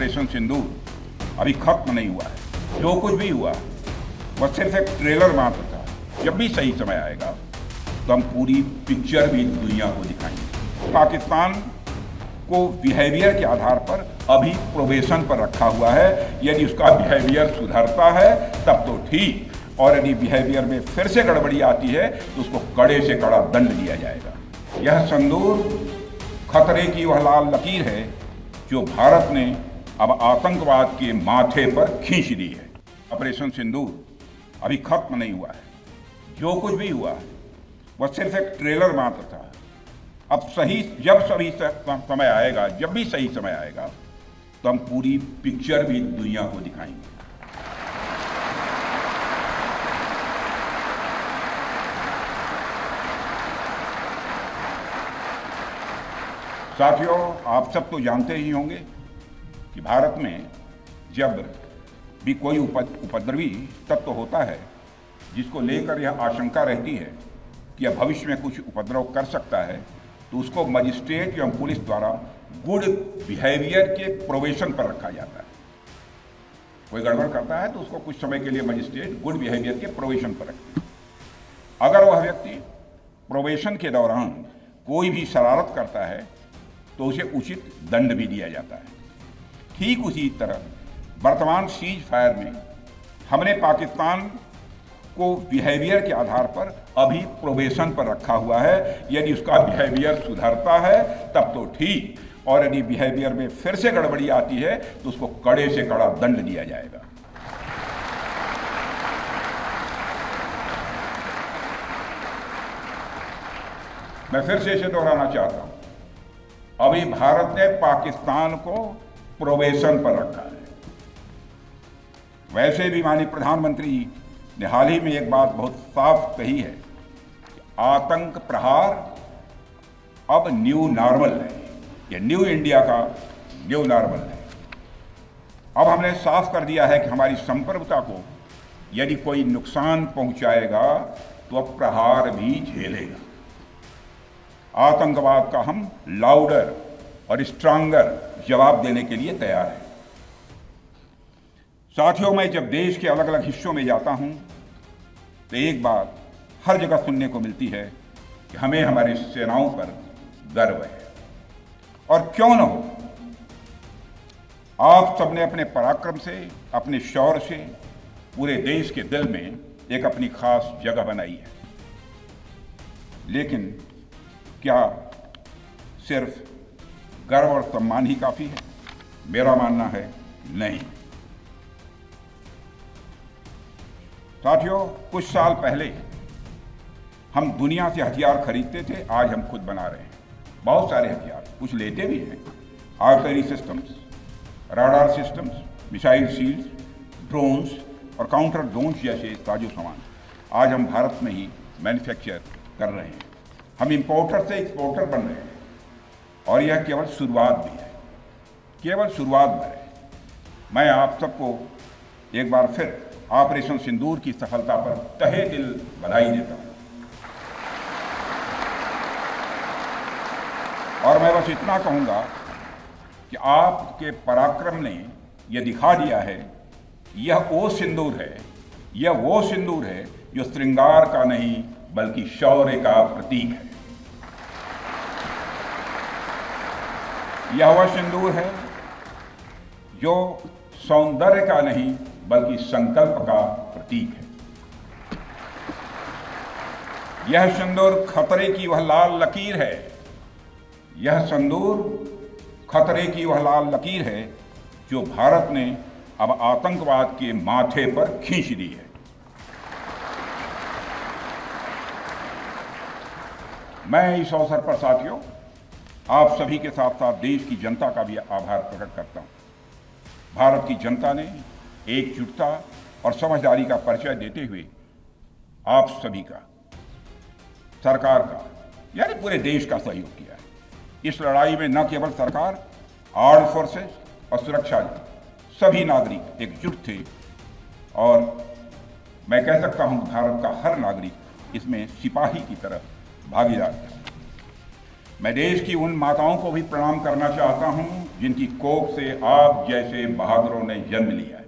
Operation सिंदूर अभी खत्म नहीं हुआ है। जो कुछ भी हुआ वह सिर्फ एक ट्रेलर मात्र था। जब भी सही समय आएगा तो हम पूरी पिक्चर भी दुनिया को दिखाएंगे। पाकिस्तान को बिहेवियर के आधार पर अभी प्रोबेशन पर रखा हुआ है। यदि उसका बिहेवियर सुधरता है तब तो ठीक, और यदि बिहेवियर में फिर से गड़बड़ी आती है तो उसको कड़े से कड़ा दंड दिया जाएगा। यह सिंदूर खतरे की वह लाल लकीर है जो भारत ने अब आतंकवाद के माथे पर खींच दी है। ऑपरेशन सिंदूर अभी खत्म नहीं हुआ है। जो कुछ भी हुआ वह सिर्फ एक ट्रेलर मात्र था। अब समय आएगा, जब भी सही समय आएगा तो हम पूरी पिक्चर भी दुनिया को दिखाएंगे। साथियों, आप सब तो जानते ही होंगे कि भारत में जब भी कोई उपद्रवी तत्व होता है जिसको लेकर यह आशंका रहती है कि यह भविष्य में कुछ उपद्रव कर सकता है, तो उसको मजिस्ट्रेट एवं पुलिस द्वारा गुड बिहेवियर के प्रोबेशन पर रखा जाता है। कोई गड़बड़ करता है तो उसको कुछ समय के लिए मजिस्ट्रेट गुड बिहेवियर के प्रोबेशन पर रखते हैं। अगर वह व्यक्ति प्रोबेशन के दौरान कोई भी शरारत करता है तो उसे उचित दंड भी दिया जाता है। ठीक उसी तरह वर्तमान सीज फायर में हमने पाकिस्तान को बिहेवियर के आधार पर अभी प्रोबेशन पर रखा हुआ है। यदि उसका बिहेवियर सुधरता है तब तो ठीक, और यदि बिहेवियर में फिर से गड़बड़ी आती है तो उसको कड़े से कड़ा दंड दिया जाएगा। मैं फिर से इसे दोहराना चाहता हूं, अभी भारत ने पाकिस्तान को प्रोबेशन पर रखा है। वैसे भी माननीय प्रधानमंत्री ने हाल ही में एक बात बहुत साफ कही है कि आतंक प्रहार अब न्यू नॉर्मल है। यह न्यू इंडिया का न्यू नॉर्मल है। अब हमने साफ कर दिया है कि हमारी संप्रभुता को यदि कोई नुकसान पहुंचाएगा तो अब प्रहार भी झेलेगा। आतंकवाद का हम लाउडर और स्ट्रांगर जवाब देने के लिए तैयार हैं। साथियों, मैं जब देश के अलग अलग हिस्सों में जाता हूं तो एक बात हर जगह सुनने को मिलती है कि हमें हमारी सेनाओं पर गर्व है। और क्यों न हो, आप सबने अपने पराक्रम से, अपने शौर्य से पूरे देश के दिल में एक अपनी खास जगह बनाई है। लेकिन क्या सिर्फ गर्व और सम्मान ही काफी है? मेरा मानना है नहीं। साथियों, कुछ साल पहले हम दुनिया से हथियार खरीदते थे, आज हम खुद बना रहे हैं बहुत सारे हथियार। कुछ लेते भी हैं, artillery systems, radar systems, missile shields, drones और काउंटर ड्रोन्स जैसे साजो सामान आज हम भारत में ही मैन्युफैक्चर कर रहे हैं। हम इंपोर्टर से एक्सपोर्टर बन रहे हैं, और यह केवल शुरुआत भी है, केवल शुरुआत भी है। मैं आप सबको एक बार फिर ऑपरेशन सिंदूर की सफलता पर तहे दिल बधाई देता हूं। और मैं बस इतना कहूंगा कि आपके पराक्रम ने यह दिखा दिया है, यह वो सिंदूर है, यह वो सिंदूर है जो श्रृंगार का नहीं बल्कि शौर्य का प्रतीक है। यह वह सिंदूर है जो सौंदर्य का नहीं बल्कि संकल्प का प्रतीक है। यह सिंदूर खतरे की वह लाल लकीर है। यह सिंदूर खतरे की वह लाल लकीर है जो भारत ने अब आतंकवाद के माथे पर खींच दी है। मैं इस अवसर पर साथियों आप सभी के साथ साथ देश की जनता का भी आभार प्रकट करता हूं। भारत की जनता ने एकजुटता और समझदारी का परिचय देते हुए आप सभी का, सरकार का, यानी पूरे देश का सहयोग किया है। इस लड़ाई में न केवल सरकार, आर्म्ड फोर्सेस और सुरक्षा सभी नागरिक एकजुट थे, और मैं कह सकता हूं कि भारत का हर नागरिक इसमें सिपाही की तरह भागीदार था। मैं देश की उन माताओं को भी प्रणाम करना चाहता हूं जिनकी कोख से आप जैसे बहादुरों ने जन्म लिया है।